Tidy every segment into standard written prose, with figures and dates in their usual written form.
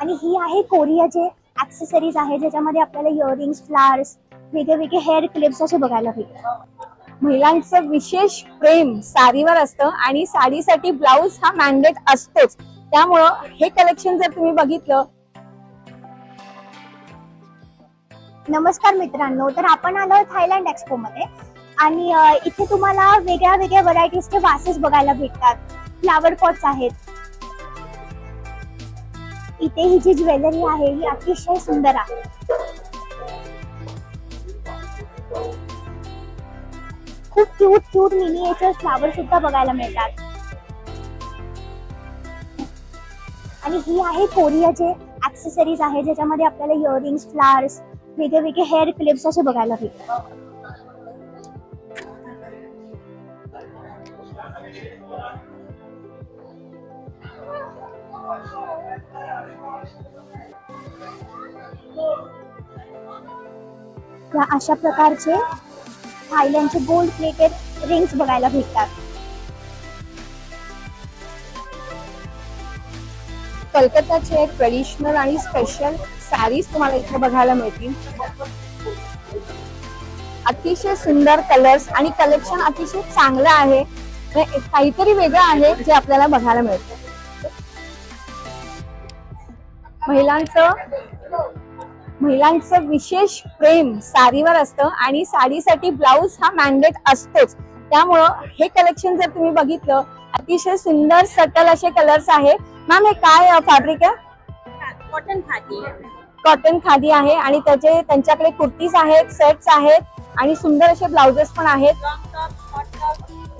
आणि ही आहे कोरियाचे ॲक्सेसरीज आहे ज्याच्यामध्ये आपल्याला इयरिंग्स, फ्लावर्स, वेगळे हेअर क्लिप्स असे बघायला भेटतात। महिलांचं विशेष प्रेम साडीवर असतं आणि साडीसाठी ब्लाऊज हा मॅन्डेट असतोच, त्यामुळं हे कलेक्शन जर तुम्ही बघितलं। नमस्कार मित्रांनो, तर आपण आलो थायलंड एक्सपो मध्ये आणि इथे तुम्हाला वेगळ्या व्हरायटीजचे वासेस बघायला भेटतात। फ्लावर पॉट्स आहेत। इथे ही जी ज्वेलरी आहे ही अतिशय सुंदर आहे। खूप क्यूट मिनिएचर फ्लावर सुद्धा बघायला मिळतात। आणि ही आहे कोरियाचे ॲक्सेसरीज आहे ज्याच्यामध्ये आपल्याला इयरिंग्स, फ्लावर्स, वेगळे हेअर क्लिप्स असे बघायला भेटतात। या अशा प्रकारचे थायलंडचे गोल्ड प्लेटेड रिंग्स बघायला भेटतात। कलकत्ताचे ट्रेडिशनल आणि स्पेशल साडीज तुम्हाला इथे बघायला मिळतील। अतिशय सुंदर कलर्स आणि कलेक्शन अतिशय चांगलं आहे, काहीतरी वेगळं आहे जे आपल्याला बघायला मिळतं। महिलांचं विशेष प्रेम साडीवर असतं आणि साडीसाठी ब्लाऊज हा मॅन्डेट असतोच, त्यामुळं हे कलेक्शन जर तुम्ही बघितलं, अतिशय सुंदर सटल असे कलर्स आहे। मॅम, हे काय फॅब्रिक आहे? कॉटन खादी आहे आणि त्यांच्याकडे कुर्तीज आहेत, सेट्स आहेत आणि सुंदर असे ब्लाउजेस पण आहेत।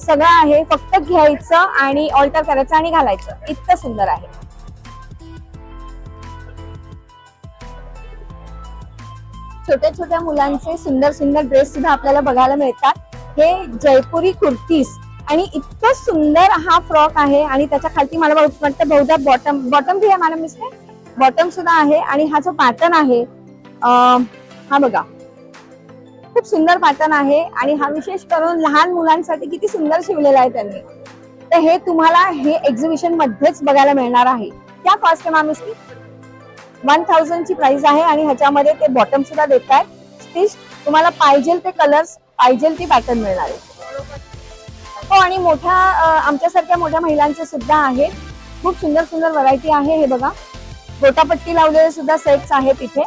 सगळं आहे, फक्त घ्यायचं आणि ऑल्टर करायचं आणि घालायचं, इतकं सुंदर आहे। छोट्या मुलांचे सुंदर ड्रेस सुद्धा आपल्याला बघायला मिळतात। हे जयपुरी कुर्तीज आणि इतकं सुंदर हा फ्रॉक आहे आणि त्याच्या खाली मला वाटतं बहुधा बॉटम भी आहे मॅडम, मिस्टर बॉटम सुद्धा आहे। आणि हा जो पॅटर्न आहे हा बघा, खूप सुंदर पॅटर्न आहे आणि हा विशेष करून लहान मुलांसाठी किती सुंदर शिवलेला आहे त्यांनी। तर हे तुम्हाला हे एक्झिबिशन मध्येच बघायला मिळणार आहे। क्या कॉस्ट आहे मॅम इसकी? 1000 ची प्राइस आहे आणि ह्याच्यामध्ये ते बॉटम सुद्धा देत आहेत स्टिच। तुम्हाला पाहिजे ते कलर्स, पाहिजे ती पॅटर्न मिळणार आहे। हो, आणि आमच्यासारख्या मोठ्या महिलांचे सुद्धा आहेत। खूप सुंदर व्हरायटी आहे। हे बघा, गोटापट्टी लावलेले सुद्धा सेट्स आहेत इथे।